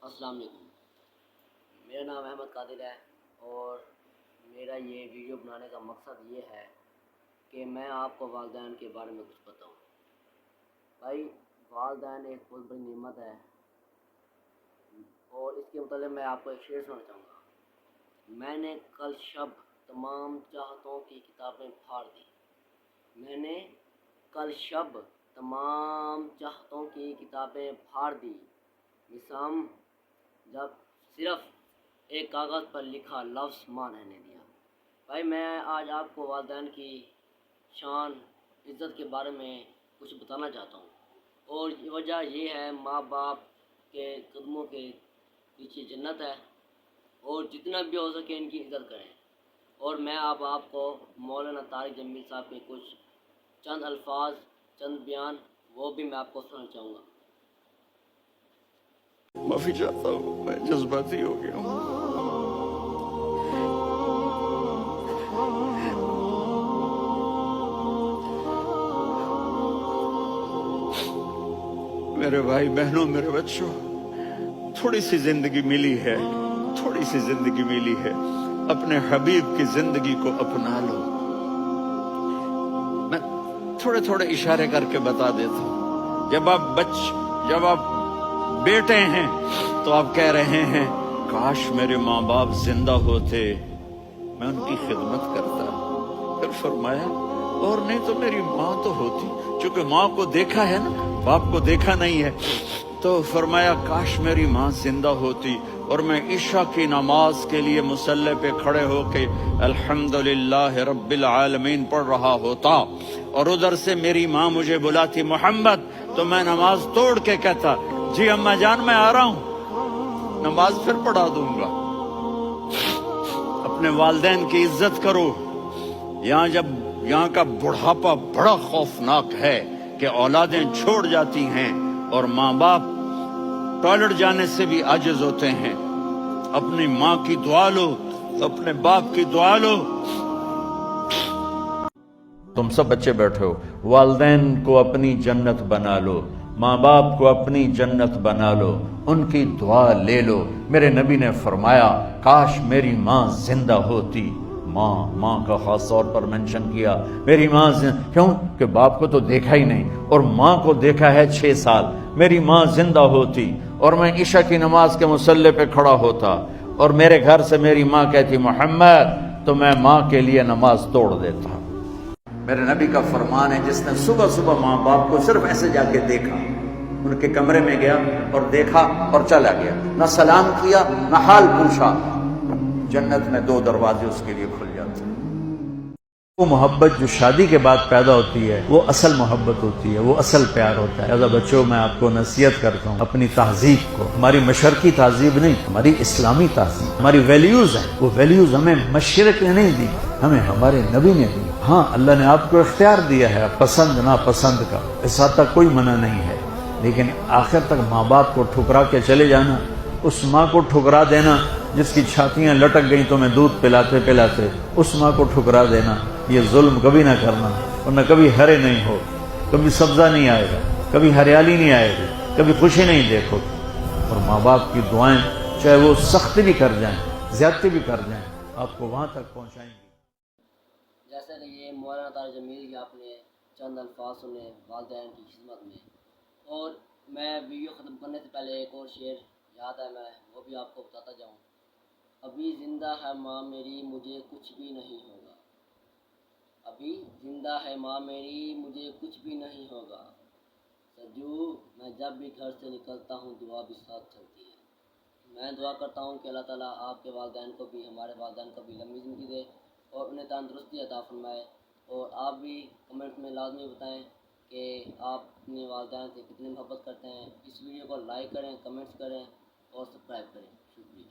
السلام علیکم، میرا نام احمد قادر ہے اور میرا یہ ویڈیو بنانے کا مقصد یہ ہے کہ میں آپ کو والدین کے بارے میں کچھ بتاؤں۔ بھائی، والدین ایک بہت بڑی نعمت ہے اور اس کے متعلق میں آپ کو ایک شعر سنانا چاہوں گا۔ میں نے کل شب تمام چاہتوں کی کتابیں پھاڑ دی، میں نے کل شب تمام چاہتوں کی کتابیں پھاڑ دی، نظام جب صرف ایک کاغذ پر لکھا لفظ ماں رہنے دیا۔ بھائی، میں آج آپ کو والدین کی شان عزت کے بارے میں کچھ بتانا چاہتا ہوں، اور وجہ یہ ہے ماں باپ کے قدموں کے پیچھے جنت ہے، اور جتنا بھی ہو سکے ان کی عزت کریں۔ اور میں اب آپ کو مولانا طارق جمیل صاحب کے کچھ چند الفاظ، چند بیان، وہ بھی میں آپ کو سنانا چاہوں گا۔ معافی چاہتا ہوں، میں جذباتی ہو گیا ہوں۔ میرے بھائی بہنوں، میرے بچوں، تھوڑی سی زندگی ملی ہے، تھوڑی سی زندگی ملی ہے، اپنے حبیب کی زندگی کو اپنا لو۔ میں تھوڑے تھوڑے اشارے کر کے بتا دیتا ہوں۔ جب آپ بیٹے ہیں تو آپ کہہ رہے ہیں کاش میرے ماں باپ زندہ ہوتے، میں ان کی خدمت کرتا۔ پھر فرمایا اور نہیں تو میری ماں تو ہوتی، چونکہ ماں کو دیکھا ہے نا، باپ کو دیکھا نہیں ہے، تو فرمایا کاش میری ماں زندہ ہوتی اور میں عشاء کی نماز کے لیے مصلی پہ کھڑے ہو کے الحمدللہ رب العالمین پڑھ رہا ہوتا، اور ادھر سے میری ماں مجھے بلاتی محمد، تو میں نماز توڑ کے کہتا جی اماں جان میں آ رہا ہوں، نماز پھر پڑھا دوں گا۔ اپنے والدین کی عزت کرو۔ یہاں کا بڑھاپا بڑا خوفناک ہے کہ اولادیں چھوڑ جاتی ہیں اور ماں باپ ٹوائلٹ جانے سے بھی عاجز ہوتے ہیں۔ اپنی ماں کی دعا لو، اپنے باپ کی دعا لو۔ تم سب بچے بیٹھے ہو، والدین کو اپنی جنت بنا لو، ماں باپ کو اپنی جنت بنا لو، ان کی دعا لے لو۔ میرے نبی نے فرمایا کاش میری ماں زندہ ہوتی۔ ماں کا خاص طور پر منشن کیا، میری ماں کیوں کہ باپ کو تو دیکھا ہی نہیں، اور ماں کو دیکھا ہے 6 سال۔ میری ماں زندہ ہوتی اور میں عشاء کی نماز کے مصلی پہ کھڑا ہوتا، اور میرے گھر سے میری ماں کہتی محمد، تو میں ماں کے لیے نماز توڑ دیتا۔ میرے نبی کا فرمان ہے جس نے صبح صبح ماں باپ کو صرف ایسے جا کے دیکھا، ان کے کمرے میں گیا اور دیکھا اور چلا گیا، نہ سلام کیا نہ حال پوچھا، جنت میں 2 دروازے اس کے لیے کھل جاتے ہیں۔ وہ محبت جو شادی کے بعد پیدا ہوتی ہے وہ اصل محبت ہوتی ہے، وہ اصل پیار ہوتا ہے۔ لہذا بچوں، میں آپ کو نصیحت کرتا ہوں اپنی تہذیب کو، ہماری مشرقی تہذیب نہیں، ہماری اسلامی تہذیب، ہماری ویلیوز ہیں، وہ ویلیوز ہمیں مشرق نے نہیں دی، ہمیں ہمارے نبی نے دی۔ ہاں، اللہ نے آپ کو اختیار دیا ہے پسند ناپسند کا، اس حد تک کوئی منع نہیں ہے، لیکن آخر تک ماں باپ کو ٹھکرا کے چلے جانا، اس ماں کو ٹھکرا دینا جس کی چھاتیاں لٹک گئیں تمہیں دودھ پلاتے پلاتے، اس ماں کو ٹھکرا دینا، یہ ظلم کبھی نہ کرنا، ورنہ کبھی ہرے نہیں ہو، کبھی سبزہ نہیں آئے گا، کبھی ہریالی نہیں آئے گی، کبھی خوشی نہیں دیکھو گے۔ اور ماں باپ کی دعائیں چاہے وہ سخت بھی کر جائیں، زیادتی بھی کر جائیں، آپ کو وہاں تک پہنچائیں گی۔ جیسا کہ یہ مولانا طارق جمیل کے آپ نے چند الفاظ سنے والدین کی خدمت میں، اور میں ویڈیو ختم کرنے سے پہلے ایک اور شعر یاد ہے، میں وہ بھی آپ کو بتاتا جاؤں۔ ابھی زندہ ہے ماں میری مجھے کچھ بھی نہیں ہوگا، ابھی زندہ ہے ماں میری مجھے کچھ بھی نہیں ہوگا، سجو میں جب بھی گھر سے نکلتا ہوں دعا بھی ساتھ چلتی ہے۔ میں دعا کرتا ہوں کہ اللہ تعالیٰ آپ کے والدین کو بھی، ہمارے والدین کو بھی لمبی زندگی دے اور انہیں تندرستی عطا فرمائے۔ اور آپ بھی کمنٹ میں لازمی بتائیں کہ آپ اپنے والدین سے کتنی محبت کرتے ہیں۔ اس ویڈیو کو لائک کریں، کمنٹس کریں اور سبسکرائب کریں۔ شکریہ۔